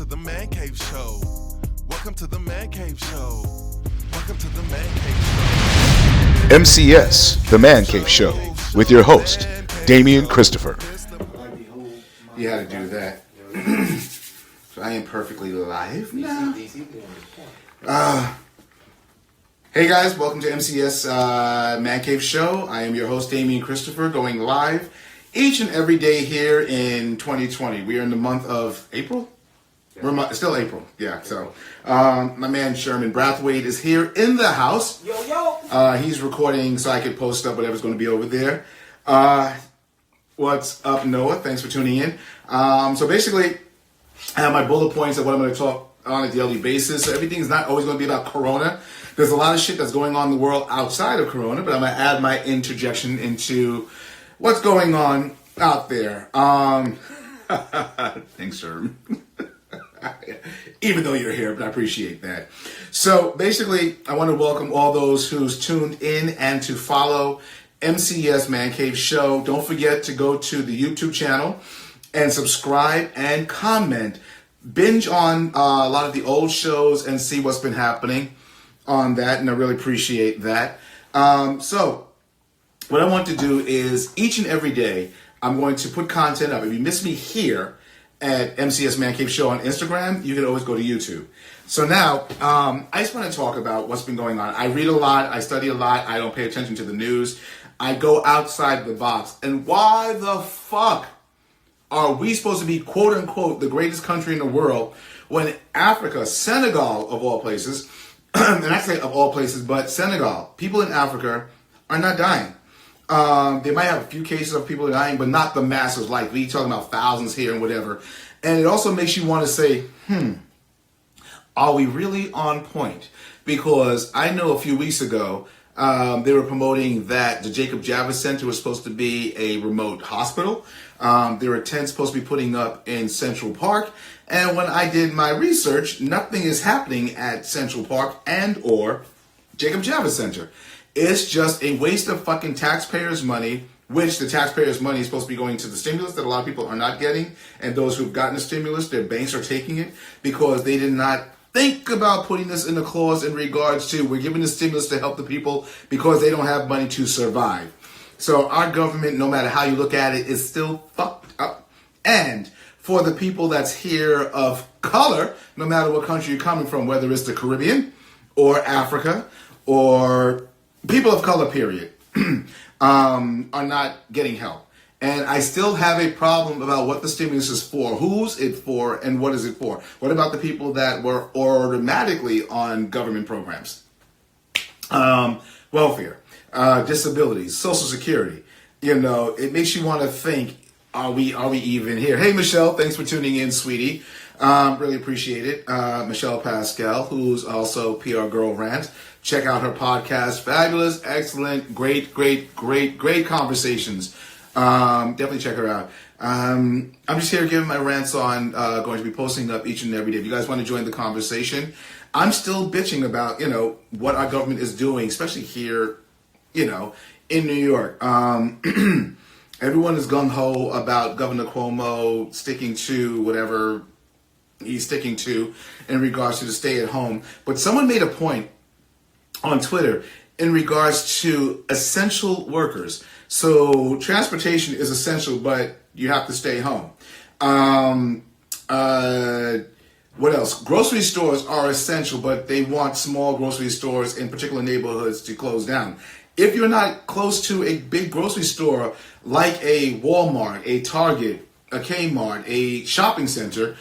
to the Man Cave Show. Welcome to the Man Cave Show. Welcome to the Man Cave Show. MCS, the Man Cave Show, with your host, Damian Christopher. You had to do that. So I am perfectly live now. Hey guys, welcome to MCS Man Cave Show. I am your host, Damian Christopher, going live each and every day here in 2020. We are in the month of April. We're still April, yeah. So my man Sherman Brathwaite is here in the house. He's recording so I could post up whatever's going to be over there. What's up, Noah? Thanks for tuning in. So basically, I have my bullet points of what I'm going to talk on a daily basis. So everything is not always going to be about Corona. There's a lot of shit that's going on in the world outside of Corona, but I'm going to add my interjection into what's going on out there. Thanks, Sherman. Even though you're here, but I appreciate that. So basically, I want to welcome all those who's tuned in and to follow MCS Man Cave Show. Don't forget to go to the YouTube channel and subscribe and comment. Binge on a lot of the old shows and see what's been happening on that, and I really appreciate that. So what I want to do is each and every day, I'm going to put content up. If you miss me here at MCS Man Cave Show on Instagram, you can always go to YouTube. So now, I just want to talk about what's been going on. I read a lot, I study a lot, I don't pay attention to the news. I go outside the box. And why the fuck are we supposed to be, quote unquote, the greatest country in the world when Africa, Senegal of all places, and I say of all places, but Senegal, people in Africa are not dying. They might have a few cases of people dying, but not the masses like we talking about thousands here and whatever. And it also makes you want to say, are we really on point? Because I know a few weeks ago, they were promoting that the Jacob Javits Center was supposed to be a remote hospital. There were tents supposed to be putting up in Central Park. And when I did my research, nothing is happening at Central Park and or Jacob Javits Center. It's just a waste of fucking taxpayers' money, which the taxpayers' money is supposed to be going to the stimulus that a lot of people are not getting. And those who've gotten the stimulus, their banks are taking it because they did not think about putting this in a clause in regards to we're giving the stimulus to help the people because they don't have money to survive. So our government, no matter how you look at it, is still fucked up. And for the people that's here of color, no matter what country you're coming from, whether it's the Caribbean or Africa or people of color, period, are not getting help. And I still have a problem about what the stimulus is for, who's it for, and what is it for. What about the people that were automatically on government programs? Welfare, disabilities, Social Security. You know, it makes you want to think, are we even here? Hey, Michelle, thanks for tuning in, sweetie. Really appreciate it. Michelle Pascal, who's also PR Girl Rant. Check out her podcast. Fabulous, excellent, great conversations. Definitely check her out. I'm just here giving my rants on, going to be posting up each and every day. If you guys want to join the conversation, I'm still bitching about, what our government is doing, especially here, in New York. Everyone is gung-ho about Governor Cuomo sticking to whatever he's sticking to in regards to the stay at home. But someone made a point on Twitter in regards to essential workers. So transportation is essential, but you have to stay home. What else? Grocery stores are essential, but they want small grocery stores in particular neighborhoods to close down. If you're not close to a big grocery store like a Walmart, a Target, a Kmart, a shopping center,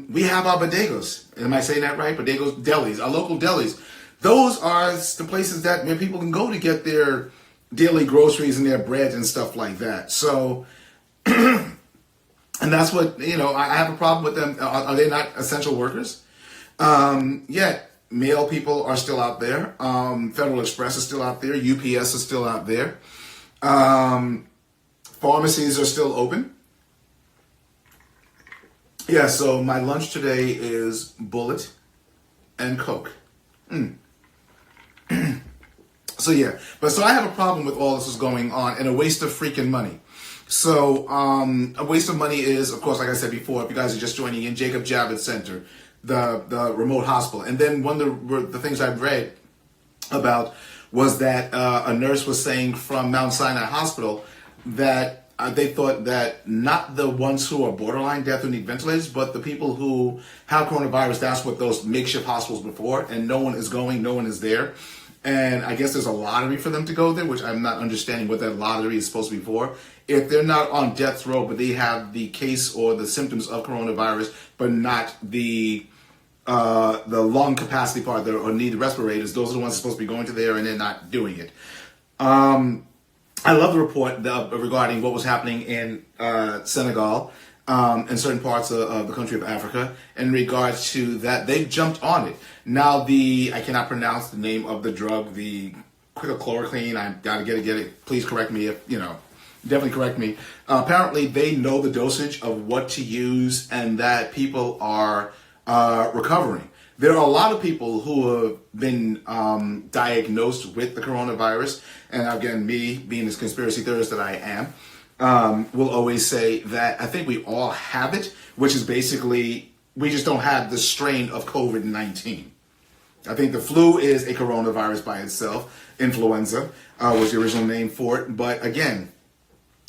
we have our bodegas. Am I saying that right? Bodegas, delis, our local delis. Those are the places that where people can go to get their daily groceries and their bread and stuff like that. So, and that's what, I have a problem with them. Are they not essential workers? Yet, mail people are still out there. Federal Express is still out there. UPS is still out there. Pharmacies are still open. Yeah, so my lunch today is bullet and Coke. So I have a problem with all this is going on and a waste of freaking money. So a waste of money is, of course, like I said before, if you guys are just joining in, Jacob Javits Center, the remote hospital. And then one of the things I've read about was that a nurse was saying from Mount Sinai Hospital that they thought that not the ones who are borderline death who need ventilators, but the people who have coronavirus, that's what those makeshift hospitals before, and no one is going, no one is there. And I guess there's a lottery for them to go there, which I'm not understanding what that lottery is supposed to be for. If they're not on death's row, but they have the case or the symptoms of coronavirus, but not the lung capacity part or need the respirators, those are the ones supposed to be going to there, and they're not doing it. I love the report regarding what was happening in Senegal and certain parts of the country of Africa in regards to that. They've jumped on it. Now I cannot pronounce the name of the drug, the chloroquine. I gotta get it. Please correct me if, definitely correct me. Apparently they know the dosage of what to use and that people are recovering. There are a lot of people who have been diagnosed with the coronavirus. And again, me being this conspiracy theorist that I am, will always say that I think we all have it, which is basically, we just don't have the strain of COVID-19. I think the flu is a coronavirus by itself. Influenza was the original name for it. But again,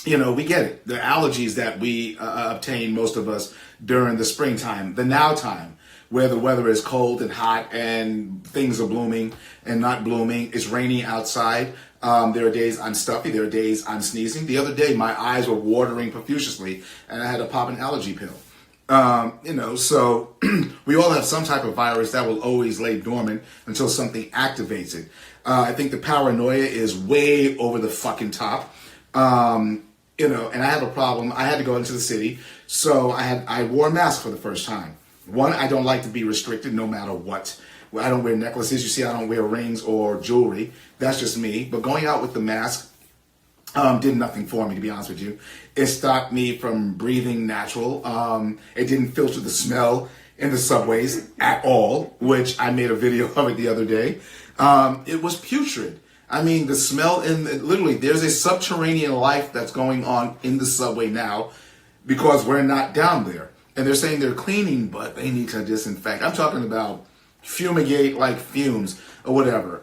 we get it. The allergies that we obtain, most of us, during the springtime, the now time, where the weather is cold and hot and things are blooming and not blooming. It's raining outside. There are days I'm stuffy. There are days I'm sneezing. The other day, my eyes were watering profusely and I had to pop an allergy pill. So we all have some type of virus that will always lay dormant until something activates it. I think the paranoia is way over the fucking top. And I have a problem. I had to go into the city, so I wore a mask for the first time. One, I don't like to be restricted no matter what. I don't wear necklaces. You see, I don't wear rings or jewelry. That's just me. But going out with the mask did nothing for me, to be honest with you. It stopped me from breathing natural. It didn't filter the smell in the subways at all, which I made a video of it the other day. It was putrid. I mean, the smell literally, there's a subterranean life that's going on in the subway now because we're not down there. And they're saying they're cleaning, but they need to disinfect. I'm talking about fumigate like fumes or whatever.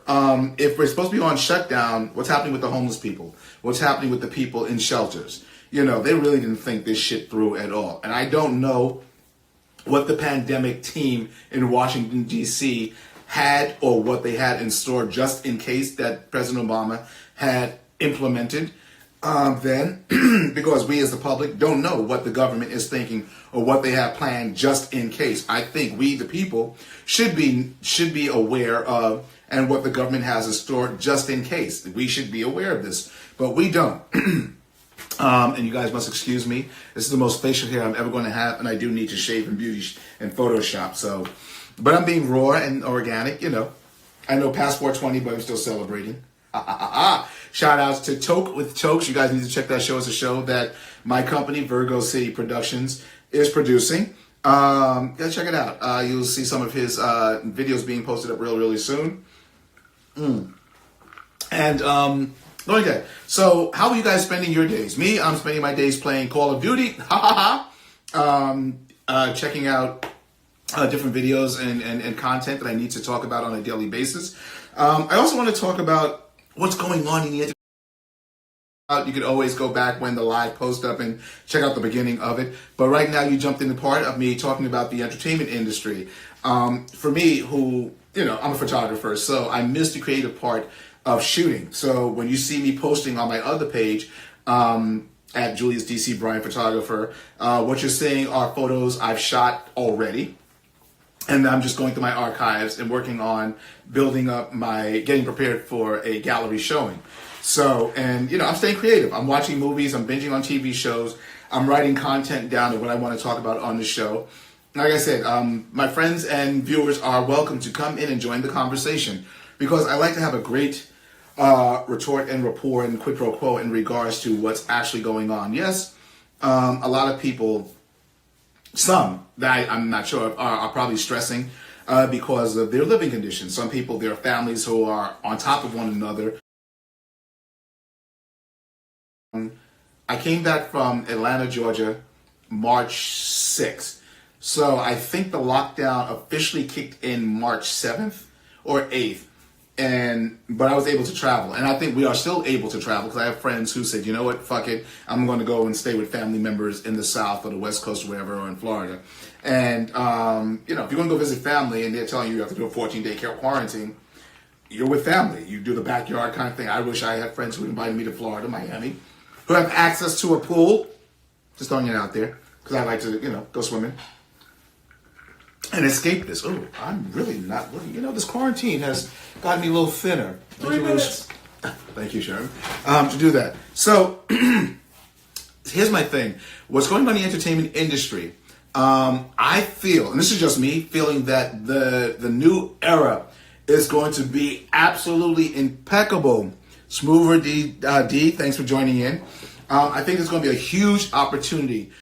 If we're supposed to be on shutdown, what's happening with the homeless people? What's happening with the people in shelters? They really didn't think this shit through at all. And I don't know what the pandemic team in Washington, D.C. had or what they had in store just in case that President Obama had implemented then, because we as the public don't know what the government is thinking or what they have planned just in case. I think we, the people, should be aware of and what the government has in store just in case. We should be aware of this, but we don't. And you guys must excuse me. This is the most facial hair I'm ever going to have, and I do need to shave and beauty and Photoshop. So, but I'm being raw and organic. I know past 420, but I'm still celebrating. Shout outs to Toke with Tokes. You guys need to check that show. It's a show that my company, Virgo City Productions, is producing. Go check it out. You'll see some of his videos being posted up really soon. And okay, so how are you guys spending your days? Me, I'm spending my days playing Call of Duty. Checking out different videos and content that I need to talk about on a daily basis. I also want to talk about what's going on in the entertainment. You could always go back when the live post up and check out the beginning of it. But right now you jumped in the part of me talking about the entertainment industry. For me, who, I'm a photographer, so I miss the creative part of shooting. So when you see me posting on my other page, at Julius DC Bryant Photographer, what you're seeing are photos I've shot already. And I'm just going through my archives and working on building up getting prepared for a gallery showing. So, and I'm staying creative. I'm watching movies, I'm binging on TV shows, I'm writing content down to what I want to talk about on the show. Like I said, my friends and viewers are welcome to come in and join the conversation because I like to have a great retort and rapport and quid pro quo in regards to what's actually going on. Yes, a lot of people, some that I'm not sure are probably stressing because of their living conditions. Some people, their families who are on top of one another. I came back from Atlanta, Georgia, March 6th. So I think the lockdown officially kicked in March 7th or 8th. But I was able to travel. And I think we are still able to travel because I have friends who said, you know what, fuck it. I'm going to go and stay with family members in the South or the West Coast or wherever, or in Florida. And, if you're going to go visit family and they're telling you have to do a 14-day quarantine, you're with family. You do the backyard kind of thing. I wish I had friends who invited me to Florida, Miami, who have access to a pool. Just throwing it out there because I like to, go swimming and escape this. Oh, I'm really not looking. This quarantine has gotten me a little thinner. 3 minutes. Thank you, Sharon, to do that. So here's my thing. What's going on in the entertainment industry? I feel, and this is just me, feeling that the new era is going to be absolutely impeccable. Smoover D, thanks for joining in. I think it's going to be a huge opportunity